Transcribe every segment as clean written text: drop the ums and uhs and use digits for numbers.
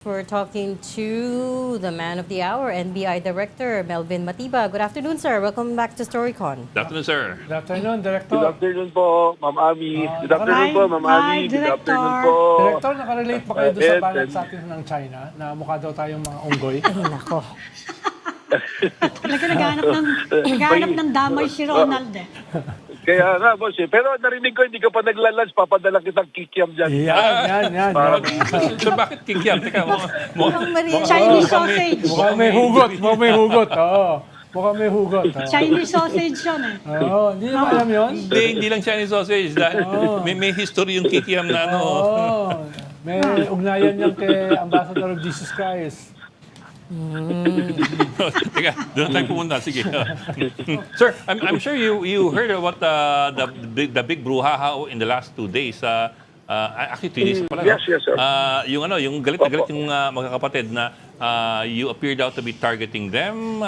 We're talking to the man of the hour, NBI Director Melvin Matiba. Good afternoon, sir. Welcome back to Storycon. Good afternoon, sir. Good afternoon, Director. Good afternoon po, Ma'am Ami. Good afternoon Hi, po, Ma'am Ami. Good afternoon po. Director, nakarelate ba kayo doon sa Ed, banat Ed. sa atin ng China na mukha daw tayong mga unggoy? Ay, nako. Talaga naghahanap ng damay si Ronald eh. Kaya nga, boss eh. Pero narinig ko, hindi ka pa naglalunch, papadala kitang kikiam dyan. Yan. So bakit kikiam? Teka, Mukhang Maria. Chinese sausage. Mukhang may hugot. Oo. Mukhang may hugot. Chinese sausage yun eh. Oo, hindi mo alam yun? hindi lang Chinese sausage. Dahil may history yung kikiam na ano. Oo. May ugnayan yan kay Ambassador of Jesus Christ. Teka, doon tayo pumunta. Sige. Sir, I'm sure you heard about the big brouhaha in the last 2 days. Actually, 3 days pala. Yes, yes, sir. Yung galit na galit yung magkakapatid na you appeared out to be targeting them,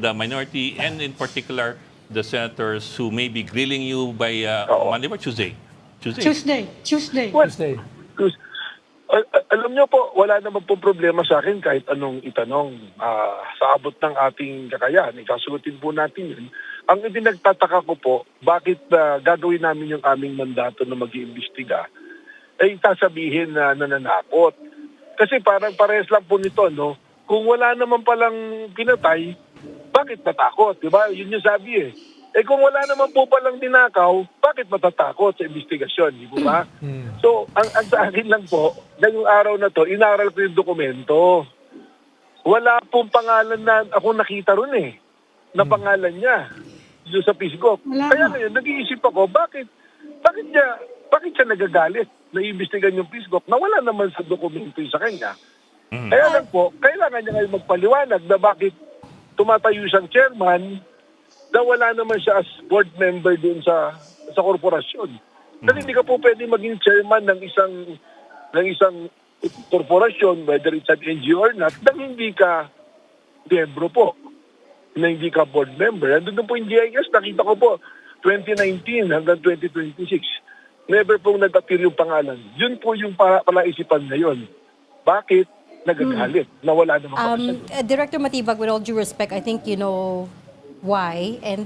the minority, and in particular, the senators who may be grilling you by Monday or Tuesday? Tuesday. Well, Tuesday. alam niyo po, wala naman po problema sa akin kahit anong itanong. Sa abot ng ating kakayahan, ikasagutin po natin yun. Ang ipinagtataka ko po, bakit gagawin namin yung aming mandato na mag-iimbestiga, ay sasabihin na nananakot. Kasi parang parehas lang po nito, no? Kung wala naman palang pinatay, bakit natakot? Diba? Yun yung sabi eh. Eh kung wala naman po palang dinakaw, bakit matatakot sa investigasyon? Di ba? So, ang sa akin lang po, ngayong araw na to, inaral ko yung dokumento. Wala pong pangalan na ako nakita ron eh. Na pangalan niya. Doon sa Pisgop. Wala Kaya na. ngayon, nag-iisip ako, bakit siya nagagalit na iimbestigan yung Pisgop na wala naman sa dokumento yung sa kanya. Kaya lang po, kailangan niya ngayon magpaliwanag na bakit tumatayo siyang chairman na wala naman siya as board member dun sa korporasyon. Kasi hindi ka po pwede maging chairman ng isang korporasyon, whether it's an NGO or not, nang hindi ka miyembro po, na hindi ka board member. Andun po yung GIS, nakita ko po, 2019 hanggang 2026. Never pong nag-appear yung pangalan. Yun po yung palaisipan ngayon. Bakit nagagalit na wala namang pangalan? Director Matibag, with all due respect, I think you know why, and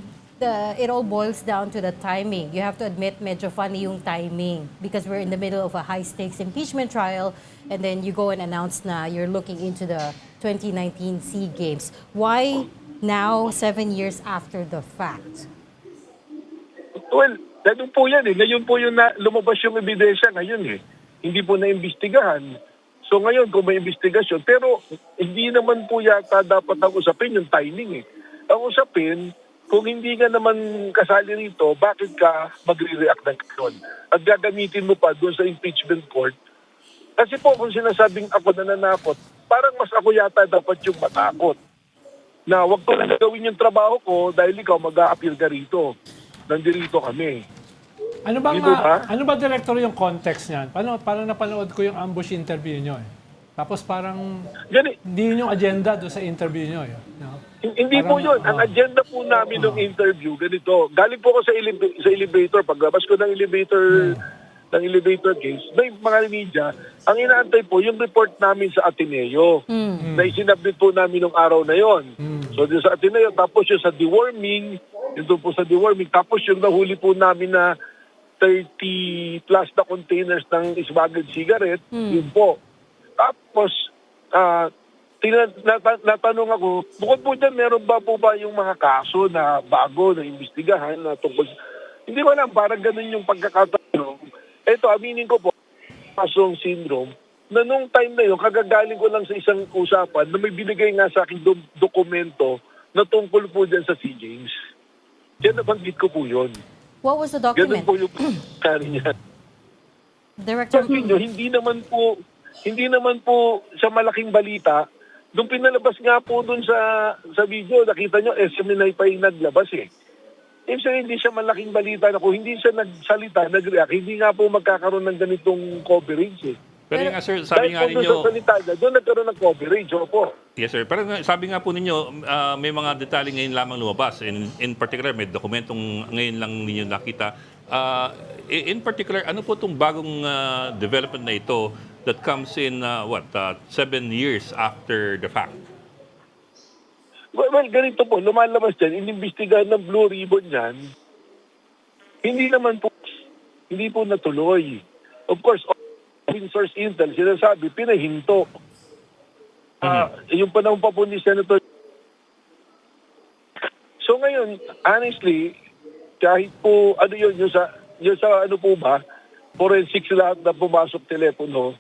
it all boils down to the timing. You have to admit, medyo funny yung timing because we're in the middle of a high-stakes impeachment trial and then you go and announce na you're looking into the 2019 SEA Games. Why now, 7 years after the fact? Well, ganun po yan eh. Ngayon po yung lumabas yung ebidensya ngayon eh. Hindi po na-imbestigahan. So ngayon kung may investigasyon, pero hindi naman po yata dapat ang usapin yung timing eh. Ang usapin, kung hindi ka naman kasali rito, bakit ka magre-react ng kanon? At gagamitin mo pa doon sa impeachment court. Kasi po kung sinasabing ako nananakot, parang mas ako yata dapat yung matakot. Na wag ko lang gawin yung trabaho ko dahil ikaw mag-a-appeal ka rito. Nandito kami. Ano ba, Director, yung context niyan? Parang napanood ko yung ambush interview niyo eh. Tapos parang hindi yun yung agenda doon sa interview niyo eh. No? Hindi po yun. Ang agenda po namin ng interview, ganito. Galing po ko sa elevator. Paglabas ko ng elevator case, may mga media, ang inaantay po yung report namin sa Ateneo na isinabit po namin nung araw na yon. So doon sa Ateneo, tapos yung sa deworming, yung doon po sa deworming, tapos yung nahuli po namin na 30 plus na containers ng smuggled cigarette, yun po. Tapos, natanong ako, bukod po dyan, meron ba po ba yung mga kaso na bago na imbestigahan na tungkol? Hindi ko alam, parang ganun yung pagkakatanong. Ito, aminin ko po, kasong syndrome, na nung time na yun, kagagaling ko lang sa isang usapan na may binigay nga sa akin dokumento na tungkol po dyan sa SEA Games. Yan, nabanggit ko po yun. What was the Ganun document? po yung kari niya. Director, Sabi nyo, hindi naman po sa malaking balita. Nung pinalabas nga po dun sa video, nakita nyo, SMNI pa yung naglabas eh. Ibig sabihin, hindi siya malaking balita na kung hindi siya nagsalita, nag-react, hindi nga po magkakaroon ng ganitong coverage eh. Pero nga sir, sabi nga Dahil po ninyo... doon sa salita niya, doon nagkaroon ng coverage, opo. Yes sir, pero sabi nga po ninyo, may mga detalye ngayon lamang lumabas. In particular, may dokumentong ngayon lang ninyo nakita. In particular, ano po itong bagong development na ito that comes in, 7 years after the fact? Well, ganito po, lumalabas dyan, inimbestigahan ng Blue Ribbon yan, hindi po natuloy. Of course, source intel, sinasabi, pinahinto. Yung panahon pa po ni Senator. So ngayon, honestly, kahit po, yung sa ano po ba, forensics lahat na pumasok telepono,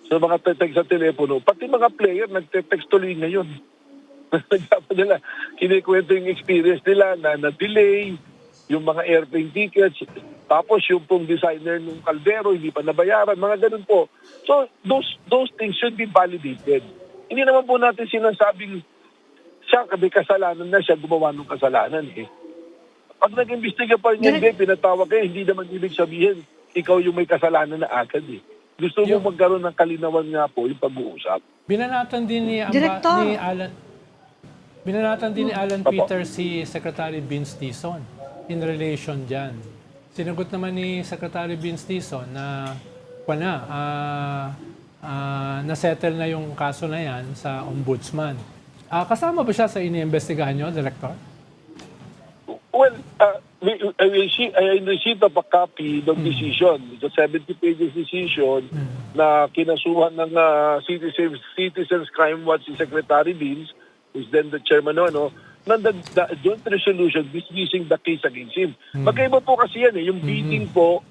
sa mga text sa telepono, pati mga player nagte-text tuloy ngayon. Nila, kinikwento yung experience nila na delay, yung mga airplane tickets, tapos yung pong designer ng kaldero, hindi pa nabayaran, mga ganun po. So, those things should be validated. Hindi naman po natin sinasabing siya, may kasalanan na siya, gumawa ng kasalanan eh. Pag nag-imbestiga pa rin hindi, pinatawag kayo, hindi naman ibig sabihin, ikaw yung may kasalanan na agad eh. Gusto mo magkaroon ng kalinawan nga po yung pag-uusap. Binanatan din ni Alan Peter si Secretary Vince Dizon in relation dyan. Sinagot naman ni Secretary Vince Dizon na na-settle na yung kaso na yan sa ombudsman. Kasama ba siya sa iniimbestigahan nyo, Director? Well, I received a copy ng decision. It's a 70 pages decision na kinasuhan ng Citizens Crime Watch si Secretary Vince, who's then the chairman ng the joint resolution dismissing the case against him. Magkaiba po kasi yan yung bidding po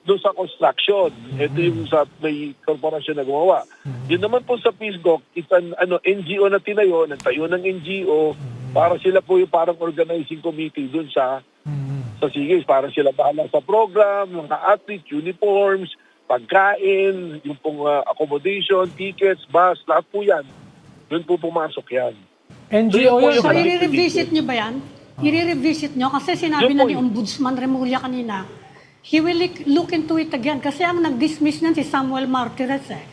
doon sa construction. Ito yung sa may korporasyon na gumawa. Yun naman po sa PhilGoc, it's an NGO na tinayo, nagtayo ng NGO, para sila po yung parang organizing committee doon sa SEA Games. Para sila bahala sa program, mga athletes, uniforms, pagkain, yung pong accommodation, tickets, bus, lahat po yan. Doon po pumasok yan. NGO yun. So, i-revisit nyo ba yan? I-revisit nyo? Kasi sinabi na ni Ombudsman Remulla kanina, he will look into it again. Kasi ang nag-dismiss niyan si Samuel Martires eh.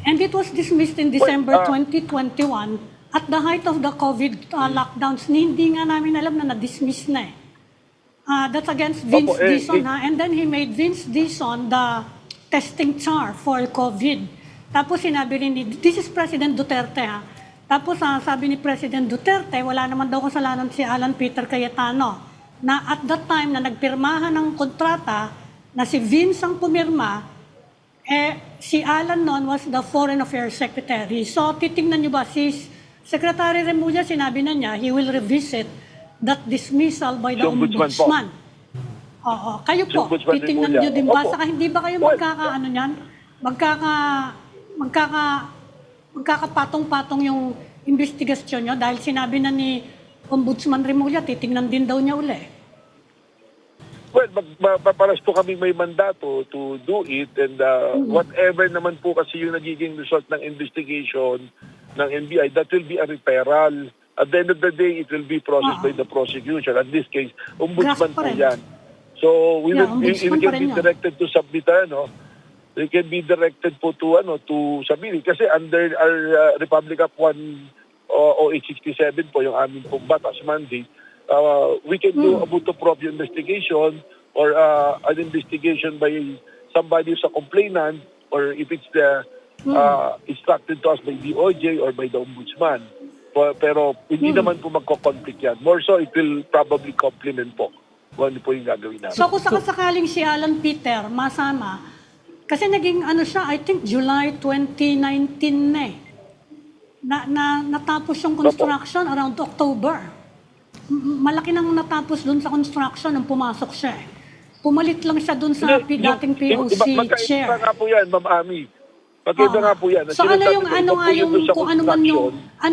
And it was dismissed in December 2021 at the height of the COVID lockdowns. Hindi nga namin alam na na-dismiss na eh. That's against Vince Dizon ha. And then he made Vince Dizon the testing czar for COVID. Tapos sinabi rin this is President Duterte ha. Tapos sabi ni President Duterte, wala naman daw kasalanan si Alan Peter Cayetano na at that time na nagpirmahan ng kontrata na si Vince ang pumirma, si Alan noon was the Foreign Affairs Secretary. So titingnan niyo ba, si Secretary Remulla sinabi na niya, he will revisit that dismissal by the Ombudsman. Oo, kayo po, titingnan niyo din ba? Saka hindi ba kayo magkakapatong-patong yung investigasyon nyo dahil sinabi na ni Ombudsman Remulla, titingnan din daw niya uli. Well, paparas po kami may mandato to do it and whatever naman po kasi yung nagiging result ng investigation ng NBI, that will be a referral. At the end of the day, it will be processed by the prosecution. In this case, Ombudsman po yan. So, we can be directed to submit, they can be directed po to submit. Kasi under our Republic Act 10867 po, yung aming pong batas mandate, we can do a motu proprio investigation or an investigation by somebody who's a complainant or if it's instructed to us by DOJ or by the Ombudsman. Pero hindi naman po magko-conflict yan. More so, it will probably complement po kung ano po yung gagawin namin. So kung sakasakaling si Alan Peter masama, kasi naging siya, I think July 2019 na eh. Natapos yung construction around October. Malaki nang natapos dun sa construction nung pumasok siya eh. Pumalit lang siya dun sa dating POC chair. Magkaiba nga po yan, Ma'am Ami. Magkaiba nga po yan. So ano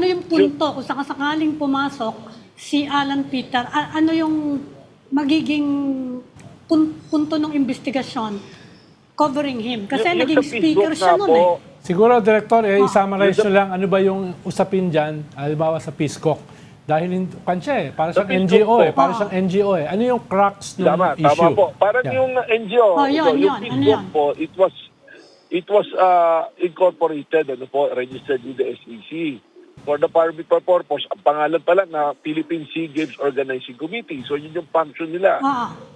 yung punto kung sakasakaling pumasok si Alan Peter, ano yung magiging punto ng investigasyon covering him? Kasi naging speaker siya nun eh. Siguro, Director, i-summarize nyo lang ano ba yung usapin dyan, halimbawa sa PhilGoc. Dahil para siyang NGO para siyang NGO eh. Ano yung crux ng issue? Tama po. Parang yung NGO, yung PhilGoc po, it was incorporated, registered with the SEC. For the purpose, ang pangalan pa lang na Philippine SEA Games Organizing Committee. So yun yung function nila.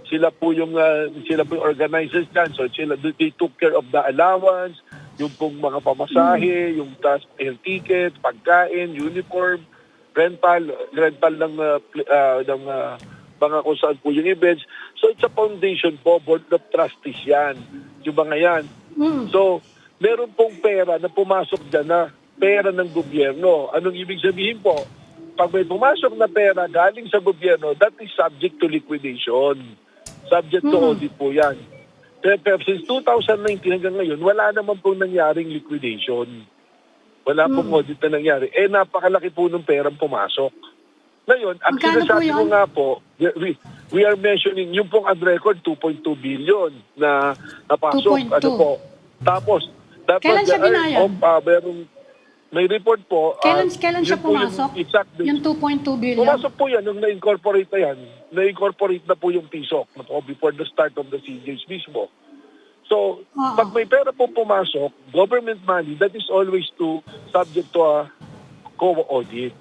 Sila po yung organizers dyan. So they took care of the allowance, yung pong mga pamasahe, yung air ticket, pagkain, uniform, rental ng mga kung saan po yung events. So it's a foundation po, board of trustees yan, yung mga yan. So meron pong pera na pumasok dyan na pera ng gobyerno. Anong ibig sabihin po? Pag may pumasok na pera galing sa gobyerno, that is subject to liquidation. Subject to audit po yan. Pero since 2019 hanggang ngayon, wala naman pong nangyaring liquidation. Wala pong audit na nangyari. Napakalaki po ng perang pumasok. Ngayon, ang Magkano po sinasabi ko yun? nga po, we are mentioning yung pong on record 2.2 billion na napasok. 2.2. Ano po? Tapos, Kailan siya binayad? May report po. Kailan yun siya po pumasok? Yung Yung 2.2 billion? pumasok po yan nung na-incorporate na yan. Na-incorporate na po yung PISOC before the start of the CJs mismo. So, pag may pera po pumasok, government money, that is always subject to a COA audit.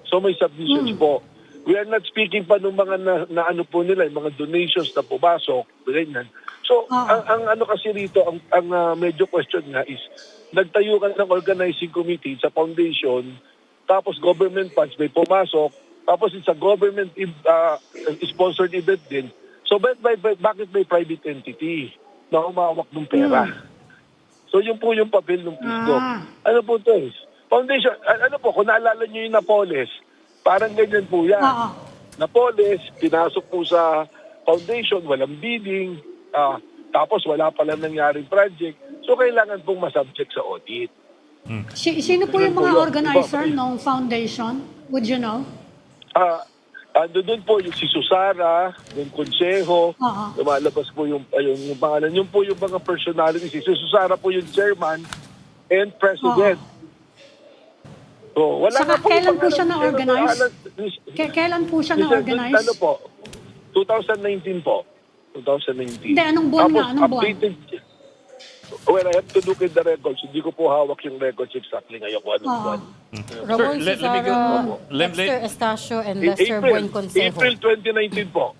So may submissions po. We are not speaking pa ng mga na ano po nila, yung mga donations na pumasok, ganyan. So, ang ano kasi rito, ang medyo question nga is, nagtayo ka ng organizing committee sa foundation, tapos government funds may pumasok, tapos it's a government sponsored event din. So, bakit may private entity na humawak ng pera? So, yun po yung papel ng PISGO. Ano po ito is? Foundation, ano po, kung naalala nyo yung Napoles, parang ganyan po yan. Napoles, pinasok po sa foundation, walang bidding, tapos wala palang nangyaring project. So, kailangan pong masubject sa audit. Sino po yung mga organizer ng foundation? Would you know? Doon po yung si Susara, yung konseho, lumalabas po yung pangalan. Yun po yung mga personality. Si Susara po yung chairman and president. So, wala Saka na po kailan yung po siya pangalan. na-organize? Kailan po siya na-organize? Ano po? 2019 po. 2019. Hindi, anong buwan nga? Anong buwan? Updated. Well, I have to look at the records. Hindi ko po hawak yung records exactly ngayon kung anong buwan. Ramon Sir, let me go. Susara, Dexter Estacio, and Lester Buen Consejo. April 2019 po.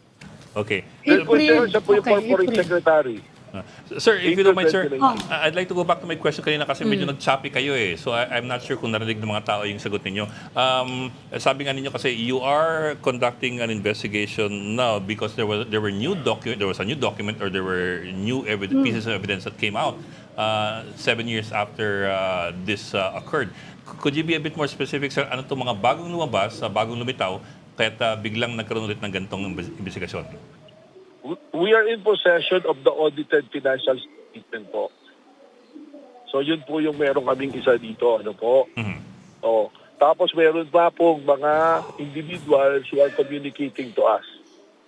Okay. Consejo, siya po yung Okay, corporate April. secretary. Sir, if you don't mind, sir, 2019. I'd like to go back to my question kanina kasi medyo nag-choppy kayo eh. So I'm not sure kung narinig ng mga tao yung sagot ninyo. Sabi nga ninyo kasi you are conducting an investigation now because there was a new document or there were new pieces of evidence that came out 7 years after this occurred. Could you be a bit more specific, sir? Ano itong mga bagong lumabas, bagong lumitaw, kaya't biglang nagkaroon ulit ng ganitong investigasyon? We are in possession of the audited financial statement po. So yun po yung meron kaming isa dito, ano po. Tapos meron pa po mga individuals who are communicating to us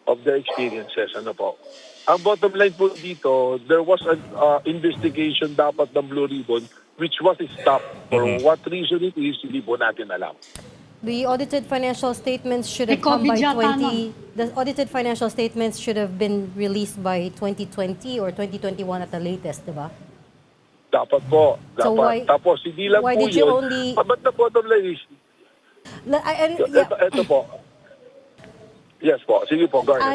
of their experiences, ano po. Ang bottom line po dito, there was an investigation dapat ng Blue Ribbon which was stopped. For what reason it is, hindi po natin alam. The audited financial statements should have May come by COVID yata, 20... The audited financial statements should have been released by 2020 or 2021 at the latest, di ba? Dapat po. Dapat. So why- Tapos hindi lang why po did you yun. only- But the bottom line is, ito po. Yes po. Sige po, go ahead.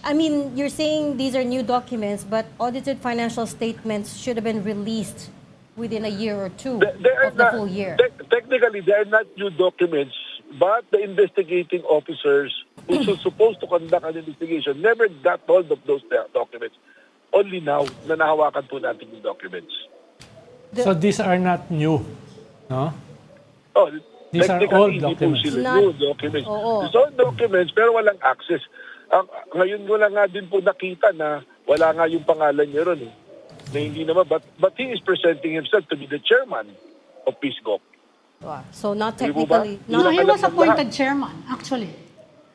I mean, you're saying these are new documents, but audited financial statements should have been released within a year or two of the full year. Technically, they are not new documents, but the investigating officers who are supposed to conduct an investigation never got hold of those documents. Only now na nahawakan po natin yung documents. So these are not new, no? Oh, These are technically, old hindi po documents. sila Not- new documents. Oo. These are documents, pero walang access. Ngayon ko lang nga din po nakita na wala nga yung pangalan niya ron eh. Na hindi naman, but he is presenting himself to be the chairman of PISGO. Wow. So not Hindi po ba? technically... Hindi No, lang he alam was ng appointed lahat. chairman, actually.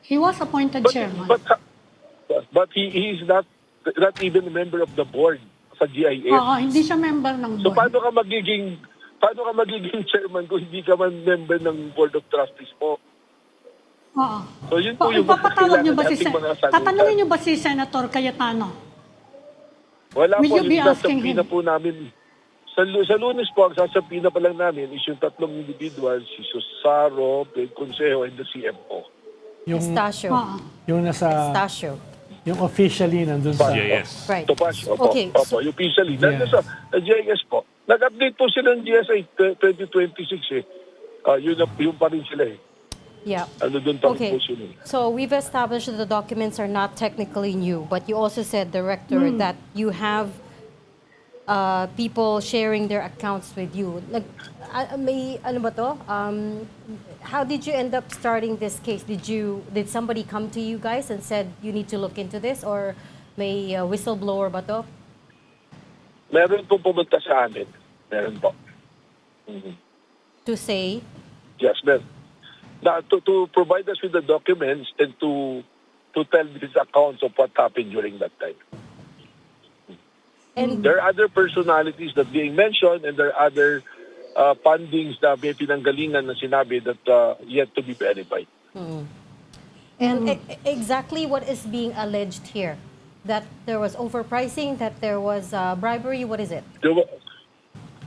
He was appointed chairman. But he is not even a member of the board sa GIS. Oo, hindi siya member ng So board. paano ka magiging chairman kung hindi ka man member ng board of trustees po? Oo. So yun po yung Ipapatawag niyo ba si ating mga sagutan. Tatanungin niyo ba si Senator Cayetano? Wala Will po, you be yung asking sasabihin na him? po namin. Sa Lunes po, ang sasabihin na pa lang namin is yung tatlong individuals, si Susaro, Pedro Consejo, and the CMO. Yung, Estacio. Oo. yung nasa, Estacio. yung officially nandun sa... Yes. Right. Topas, opo, Okay. opo, yung officially. Nandun sa GIS po. Nag-update po sila ng GSA 2026 eh. Yun pa rin sila eh. Yeah. Ano doon pa rin Okay. po sila eh. So we've established that the documents are not technically new, but you also said, Director, that you have people sharing their accounts with you. May ano ba to? How did you end up starting this case? Did somebody come to you guys and said you need to look into this, or may whistleblower ba to? Meron po pumunta sa amin. Meron po. To say, Yes, meron. To provide us with the documents and to tell these accounts of what happened during that time. and There are other personalities that being mentioned and there are other fundings na may pinanggalingan na sinabi that yet to be verified. and exactly what is being alleged here? That there was overpricing, that there was bribery. What is it?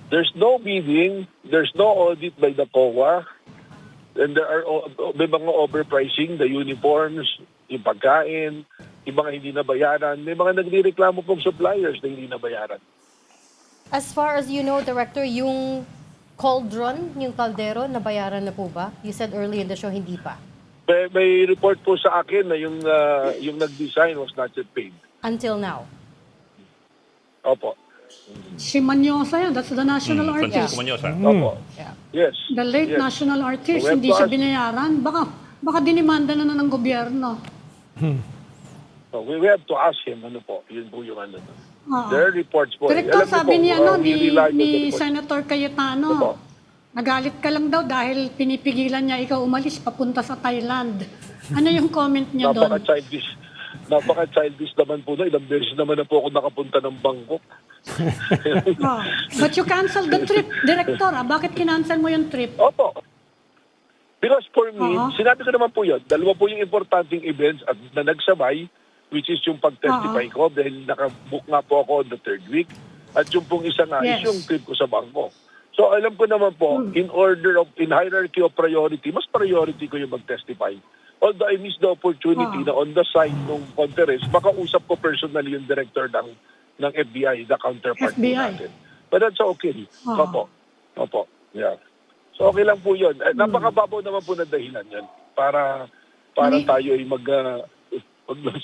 There's no bidding, there's no audit by the COA, and may mga overpricing, the uniforms, yung pagkain, yung mga hindi nabayaran, may mga nagrereklamo pong suppliers na hindi nabayaran. As far as you know, Director, yung cauldron, yung kaldero, nabayaran na po ba? You said early in the show, hindi pa. May report po sa akin na yung nag-design was not yet paid. Until now. Opo. Si Manyosa yan, that's the national Francisco artist. Manyosa. Opo. Yeah. Yes. The late Yes. national artist, We have hindi to siya ask- binayaran. Baka dinimanda na ng gobyerno. So we have to ask him, ano po, yun po yung ano. Oo. There are reports po. Direktor, Alam niyo sabi po, ni, we rely on the ni reports. Senator Ano po? Cayetano, nagalit ka lang daw dahil pinipigilan niya ikaw umalis papunta sa Thailand. Ano yung comment niya doon? Napaka-childish naman po na. Ilang beses naman na po ako nakapunta ng Bangkok. Oh. But you canceled the trip, Director. Bakit kinancel mo yung trip? Opo. Because for me, Oo. sinabi ko naman po yun, dalawa po yung importanteng events at na nagsabay, which is yung pag-testify ko dahil nakabook nga po ako on the third week. At yung pong isa nga is Yes. yung trip ko sa Bangkok. So alam ko naman po, in hierarchy of priority, mas priority ko yung mag-testify. Although I missed the opportunity na on the side ng conference, makausap ko personally yung director ng FBI, the counterpart po FBI. natin. But that's okay. Opo. Yeah. So okay lang po yun. Napakababaw naman po na dahilan yan para tayo ay mag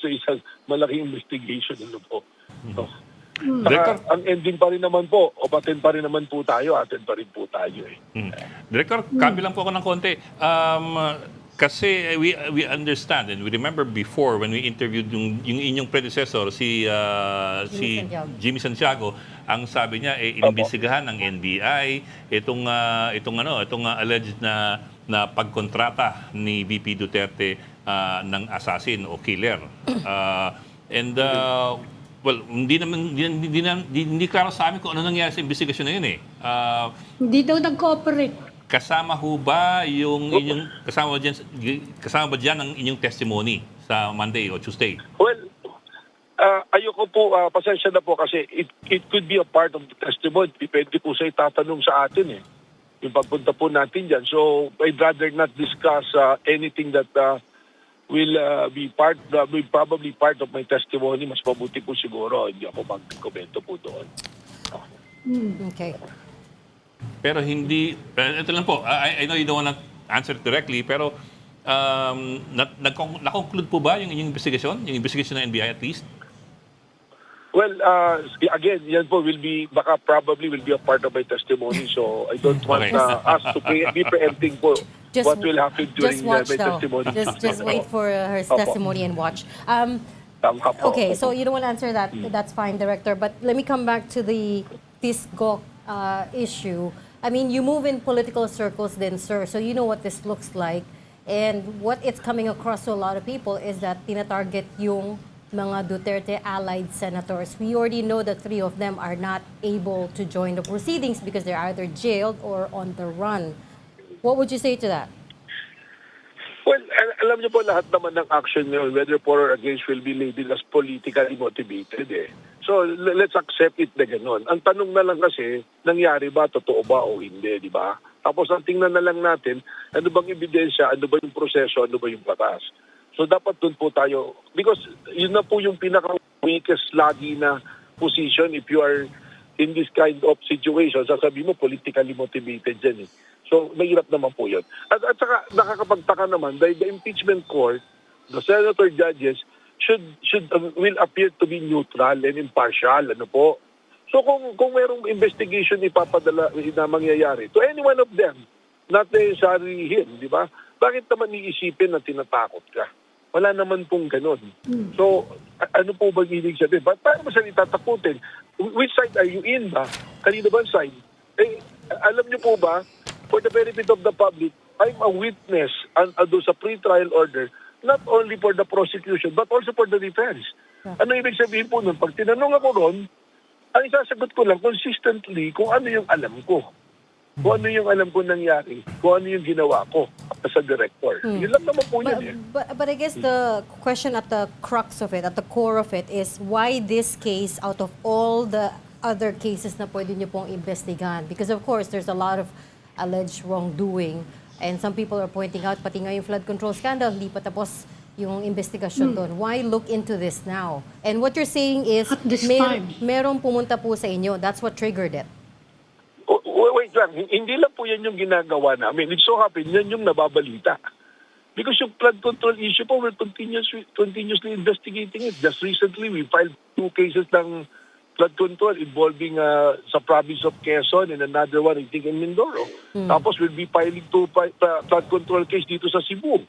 sa isang malaking investigation. Ano po. So, Director, ang ending pa rin naman po, attend pa rin naman po tayo, attend pa rin po tayo eh. Director, copy lang po ako ng konti. Kasi we understand and we remember before when we interviewed yung inyong predecessor si Santiago. Jimmy Santiago, ang sabi niya inimbestigahan ng NBI itong alleged na pagkontrata ni VP Duterte ng assassin o killer. Well, hindi klaro sa amin kung ano nangyari sa investigasyon na yun eh. Hindi daw nag-cooperate. Kasama ho ba yung inyong kasama ba diyan ang inyong testimony sa Monday o Tuesday? Well, ayoko po, pasensya na po kasi it could be a part of the testimony. Depende po sa itatanong sa atin eh. Yung pagpunta po natin dyan. So, I'd rather not discuss anything that will probably part of my testimony. Mas mabuti po siguro, hindi ako mag-komento po doon. Okay. Pero hindi, ito lang po, I know you don't want to answer directly, pero na-conclude po ba yung inyong investigation? Yung investigation ng NBI at least? Well, again, yan po probably will be a part of my testimony. So, I don't want Okay. us to be preempting po what will happen during just watch my though. testimony. Just wait for her testimony and watch. Tama po. Okay, so you don't want to answer that. That's fine, Director. But let me come back to this GOC issue. I mean, you move in political circles then, sir, so you know what this looks like. And what it's coming across to a lot of people is that tinatarget yung mga Duterte allied senators. We already know that 3 of them are not able to join the proceedings because they're either jailed or on the run. What would you say to that? Well, alam niyo po lahat naman ng action niyo, whether for or against, will be labeled as politically motivated eh. So, let's accept it na gano'n. Ang tanong na lang kasi, nangyari ba, totoo ba o hindi, di ba? Tapos ang tingnan na lang natin, ano bang ebidensya, ano ba yung proseso, ano ba yung batas. So, dapat dun po tayo, because yun na po yung pinaka-weakest lagi na position if you are in this kind of situation, sasabihin mo politically motivated dyan eh. So, mahirap naman po yun. At saka, nakakapagtaka naman, dahil the impeachment court, the senator judges, will appear to be neutral and impartial. Ano po? So, kung mayroong investigation ipapadala na mangyayari, to any one of them, not necessarily him, di ba? Bakit naman iisipin na tinatakot ka? Wala naman pong ganun. So, ano po ba ibig sabihin? Paano mo siya itatakutin? Which side are you in ba? Kanino ba side? Eh, alam niyo po ba, for the benefit of the public, I'm a witness do sa pre-trial order, not only for the prosecution, but also for the defense. Ano ibig sabihin po nun? Pag tinanong ako ron, ang isasagot ko lang consistently kung ano yung alam ko. Kung ano yung alam ko nangyari, kung ano yung ginawa ko as a director. Yun lang naman po yun eh. But I guess the question at the crux of it, at the core of it, is why this case out of all the other cases na pwede nyo pong investigahan? Because of course, there's a lot of alleged wrongdoing and some people are pointing out, pati nga yung flood control scandal, hindi pa tapos yung investigasyon doon. Why look into this now? And what you're saying is, At this time. merong pumunta po sa inyo. That's what triggered it. Wait lang, hindi lang po yan yung ginagawa namin. It so happen, yan yung nababalita. Because yung flood control issue po, we're continuously investigating it. Just recently, we filed 2 cases ng flood control involving sa province of Quezon and another one, I think, in Mindoro. Tapos we'll be filing 2 flood control case dito sa Cebu.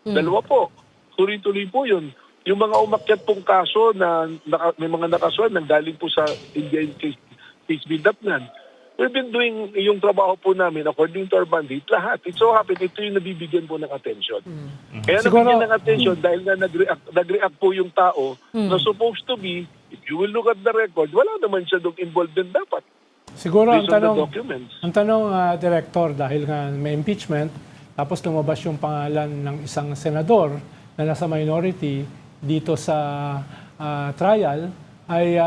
2 po. Tuloy-tuloy po yun. Yung mga umakyat pong kaso na may mga nakasuhan nang galing po sa Indian case bidapnan. We've been doing yung trabaho po namin according to our mandate. Lahat. It so happen, ito yung nabibigyan po ng attention. Kaya nabigyan ng attention dahil nga nag-react po yung tao na supposed to be, if you will look at the record, wala naman siya doon involved din dapat. Siguro Based on the documents. ang tanong, Director, dahil nga may impeachment, tapos lumabas yung pangalan ng isang senador na nasa minority dito sa trial, ay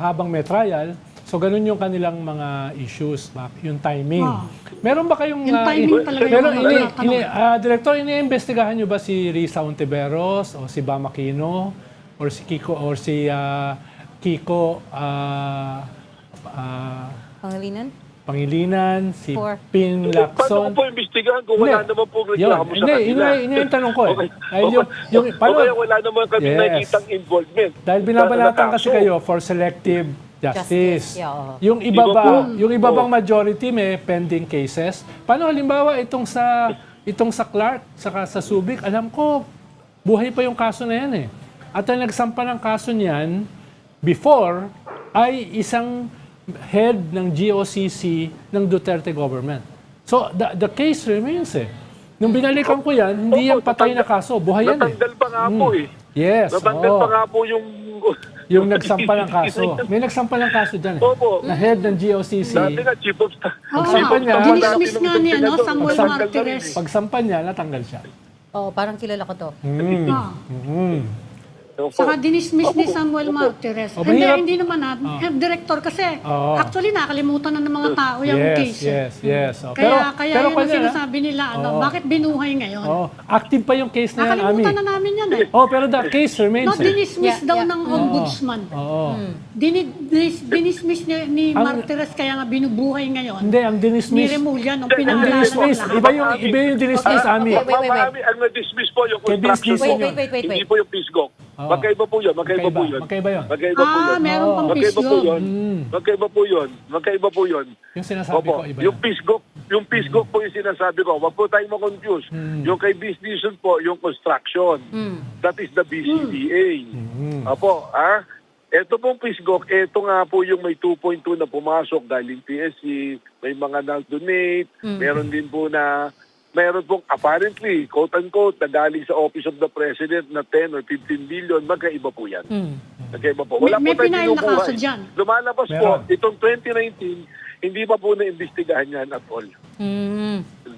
habang may trial, so ganun yung kanilang mga issues, yung timing. Meron ba kayong... Yung timing talaga yung Director, iniimbestigahan nyo ba si Risa Ontiveros o si Bam Aquino or si Kiko Pangilinan, si Pin Paano Lacson? ko po imbestigahan kung wala naman po reklamo sa kanila? Hindi yung tanong ko eh. Okay. Dahil O kaya wala naman kami nakikitang involvement. Dahil binabalatan kasi kayo for selective justice. Yeah, oo. Yung iba bang majority may pending cases? Paano halimbawa itong sa Clark, saka sa Subic, alam ko buhay pa yung kaso na yan eh. At ang nagsampa ng kaso niyan before ay isang head ng GOCC ng Duterte government. So the case remains eh. Nung binalikan ko yan, hindi yan patay na kaso, buhay yan eh. Natanggal pa nga po eh. Yes. Natanggal pa nga po Yung nagsampa ng kaso. May nagsampa ng kaso dyan eh. Opo. Na head ng GOCC. Dati nga, chief of staff. Pagsampa niya, Dinismiss nga niya, no? Samuel Martires. pagsampa niya, natanggal siya. Oh, parang kilala ko to. Saka dinismiss ni Samuel Martires. Hindi naman director kasi. Actually, nakalimutan na ng mga tao yung case. Yes. Kaya yun ang sinasabi nila, bakit binuhay ngayon? Active pa yung case na yan, Ami. Nakalimutan na namin yan eh. Pero the case remains No, eh. dinismiss daw ng ombudsman. Dinismiss ni Martires kaya nga binubuhay ngayon. Hindi, ang Ni dinismiss. Remulla nung Ang pinaalala dinismiss. nila. Iba yung dinismiss, Ami. Wait. Ang na-dismiss po yung Kay construction business po. yun. Wait. Hindi po yung PISGO. Magkaiba po yun. Magkaiba yun. Meron pang Magkaiba po PISGO. yun. Magkaiba po yun. Yung sinasabi ko, iba Yung yan. yung PISGO po yung sinasabi ko. Wag po tayong ma-confuse. Yung kay business po, yung construction. That is the BCDA. Opo, Ito pong PISGO, ito nga po yung may 2.2 na pumasok galing PSC, may mga na-donate, meron din po na meron pong apparently, quote-unquote, na galing sa Office of the President na 10 or 15 billion, magkaiba po yan. Magkaiba po. Wala May po tayong pinail na kaso binubuhay. dyan. Lumalabas po, itong 2019, hindi pa po na-imbestigahan yan at all.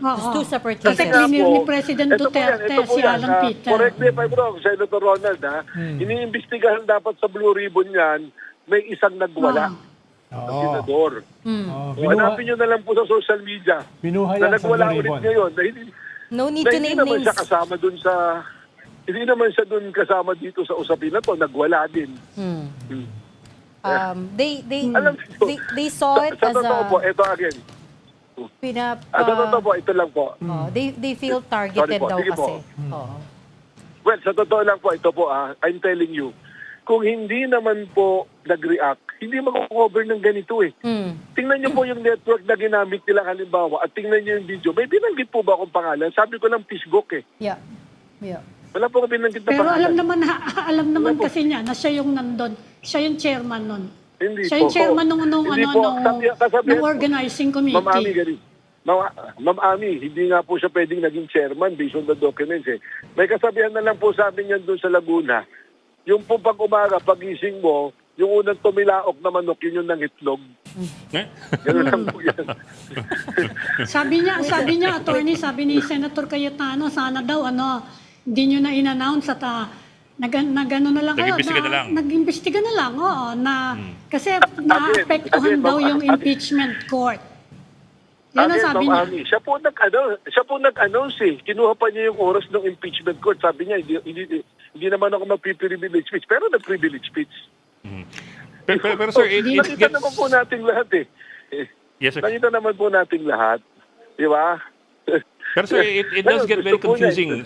It's two separate Kasi cases. clear ni President Duterte, si Alan Peter. Correct me if I'm wrong, Senator Ronald, iniimbestigahan dapat sa Blue Ribbon yan, may isang nagwala. Ang senador. So, hanapin nyo na lang po sa social media Binuhay na yan sa nagwala Blue ulit Ribbon. ngayon. No need to Hindi name naman names. siya kasama dun sa... Hindi naman siya dun kasama dito sa usapin na to. Nagwala din. Alam niyo, they saw it sa as totoo po, a ito again. Sa totoo po, ito lang po. they feel targeted Sorry po, daw sige po. kasi. Oo. Well, sa totoo lang po, ito po I'm telling you, kung hindi naman po nag-react, hindi mag-cover ng ganito eh. Tingnan niyo po yung network na ginamit nila halimbawa at tingnan niyo yung video. May binanggit po ba akong pangalan? Sabi ko lang Pisgok eh. Yeah. Yeah. Wala po akong binanggit na Pero pangalan. alam naman kasi niya na siya yung nandun. Siya yung chairman nun. Hindi Siya po. yung chairman nung Hindi po. Kasabihan nung po. organizing Ma'am Ami, committee. ganun. Ma'am Ami, hindi nga po siya pwedeng naging chairman based on the documents eh. May kasabihan na lang po sabi niyan doon sa Laguna, yung po pag umaga, pagising mo, yung unang tumilaok na manok, yun yung nangitlog. Eh? Ganun lang po yan. Sabi niya, attorney, sabi ni Senator Cayetano, sana daw, hindi nyo na in-announce at nag-ano na lang kayo. Nag-imbestiga na lang. Nag-imbestiga na lang, oo. Kasi naapektuhan again, daw Ma'am- yung impeachment court. Yan ang Again, sabi Ma'am niya. Ami, siya po nag-announce eh. Kinuha pa niya yung oras ng impeachment court. Sabi niya, hindi naman ako mag-privilege speech. Pero nag-privilege speech. Pero sir, it Nakita gets... naman po natin lahat eh. Yes, sir. Nakita naman po natin lahat. Di ba? Pero sir, it does get very Gusto po niya, confusing.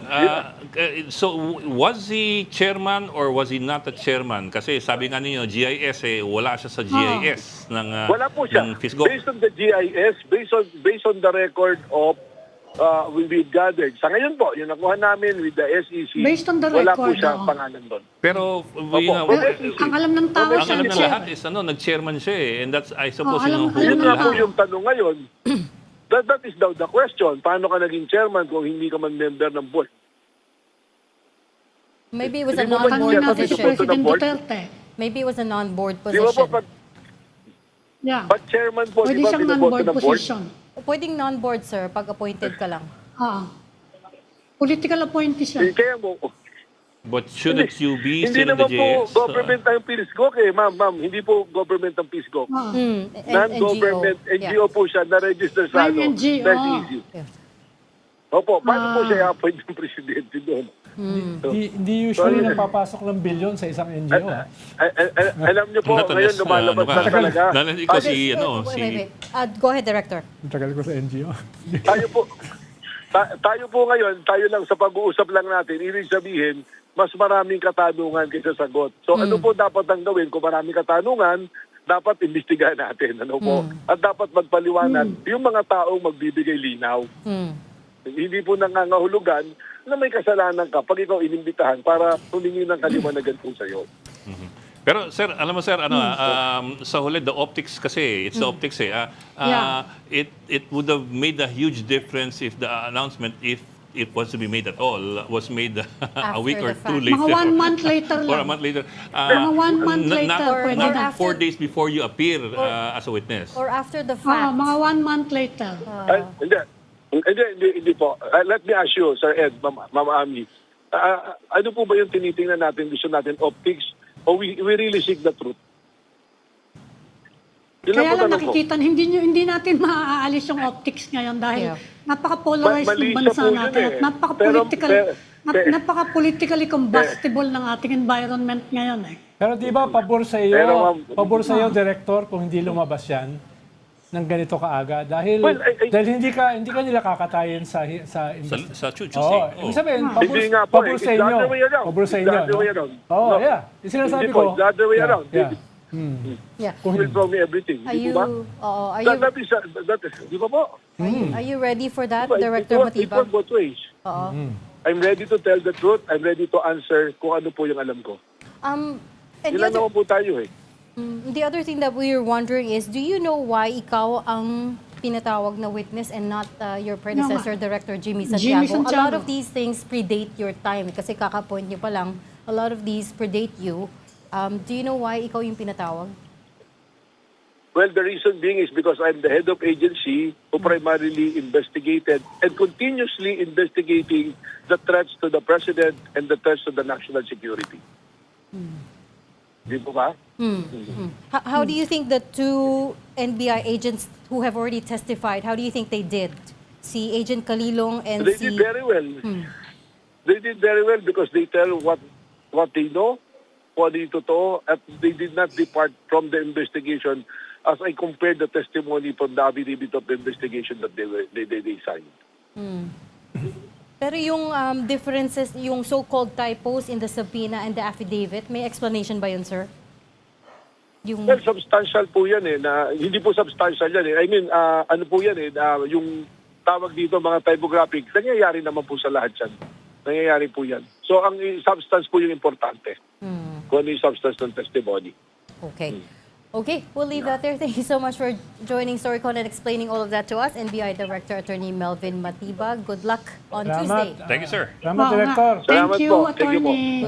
So, was he chairman or was he not a chairman? Kasi sabi nga ninyo, GIS, wala siya sa GIS ng, Wala po siya. ng Fisgo. Based on the GIS, based on the record of we gathered. Sa ngayon po, yung nakuha namin with the SEC, Based on the wala po record, siya oo. pangalan doon. Pero, Ang alam ng tao ang siya alam yung ng chair. lahat is, nag-chairman siya eh. And that's, I suppose, alam Yun ng nga po lahat. yung tanong ngayon. That is daw the question. Paano ka naging chairman kung hindi ka man member ng board? Maybe it was a Hindi mo ba non-board Tanungin natin si position. President board? Duterte. Maybe it was a non-board Di ba po, position. Yeah. pag chairman po, Pwede di ba siyang binoboto non-board ng board? position. Pwedeng non-board, sir, pag appointed ka lang. Political appointee siya. Kaya mo, but shouldn't you be hindi still in the naman po GIS? government ang PhilSgok eh, ma'am. Hindi po government ang PhilSgok. Non-government, NGO po siya, na-register sa Prime NGO. SEC. Yeah. Opo, paano po siya i-appoint ng presidente doon? Hindi usually napapasok ng bilyon sa isang NGO. Alam niyo po, ngayon lumalabas na talaga. Nalanig ko si, Wait. Go ahead, Director. Ang tagal ko sa NGO. Tayo po ngayon, tayo lang sa pag-uusap lang natin, ibig sabihin, mas maraming katanungan kaysa sagot. So ano po dapat ang gawin? Kung maraming katanungan, dapat imbestigahan natin. Ano po? At dapat magpaliwanag yung mga taong magbibigay linaw. Hindi po nangangahulugan na may kasalanan ka pag ikaw inimbitahan para humingi ng kaliwanagan po sa'yo. Pero sir, alam mo sir, sa huli, the optics kasi, it's the optics eh. Yeah. It would have made a huge difference if the announcement, if it was to be made at all, was made a week or After the two fact. later. Mga 1 month later Or a lang. month later. Mga 1 month later, pwede Not na. 4 days before you appear as a witness. Or after the fact. Mga 1 month later. Hindi po. Let me ask you, Sir Ed, Ma'am Ami, ano po ba yung tinitingnan natin, gusto natin optics, o we really seek the truth? Yun Kaya po lang tanong ko. nakikita, hindi natin maaalis yung optics ngayon dahil Yeah. napaka-polarized Mali ng siya bansa po yun natin eh. at napaka-politically Pero- combustible ng ating environment ngayon eh. Pero di ba pabor sa iyo, Pero, ma'am- Director, kung hindi lumabas yan ng ganito kaaga dahil Well, dahil hindi ka nila kakatayin sa Sa chuchusi. Oh, ibig sabihin, Hindi nga po pabor eh. sa It's the inyo. other way around. Pabor sa It's inyo. the other no? way around. Oh, No. yeah. Yung sinasabi Hindi po, ko. it's the other way around. Yeah. Yeah. You told me everything. Are Di you, ba? That is, di ba po? are you ready for that, It Director works Matiba? both ways. I'm ready to tell the truth. I'm ready to answer kung ano po yung alam ko. And the Ilan other, naman po tayo eh. the other thing that we were wondering is, do you know why ikaw ang pinatawag na witness and not your predecessor, Director Jimmy Santiago? A lot Santiago. of these things predate your time. Kasi kaka-point niyo pa lang, a lot of these predate you. Do you know why ikaw yung pinatawag? Well, the reason being is because I'm the head of agency who primarily investigated and continuously investigating the threats to the president and the threats to the national security. Di po ba? How do you think the two NBI agents who have already testified, how do you think they did? Si Agent Kalilong and They si... did very well. They did very well because they tell what they know kung ano yung totoo at they did not depart from the investigation as I compared the testimony from the affidavit of investigation that they signed. Pero yung differences, yung so-called typos in the subpoena and the affidavit, may explanation ba yun, sir? Yung... Well, substantial po yan na hindi po substantial yan I mean, ano po yan yung tawag dito mga typographic, nangyayari naman po sa lahat yan. Nangyayari po yan. So, ang substance po yung importante. Kung ano yung substance ng testimony. Okay. Okay, we'll leave that there. Thank you so much for joining Storycon and explaining all of that to us. NBI Director Attorney Melvin Matibag. Good luck on Tuesday. Thank you, sir. Salamat, Oo nga. Director. Salamat Thank you, po. Thank you po. Attorney.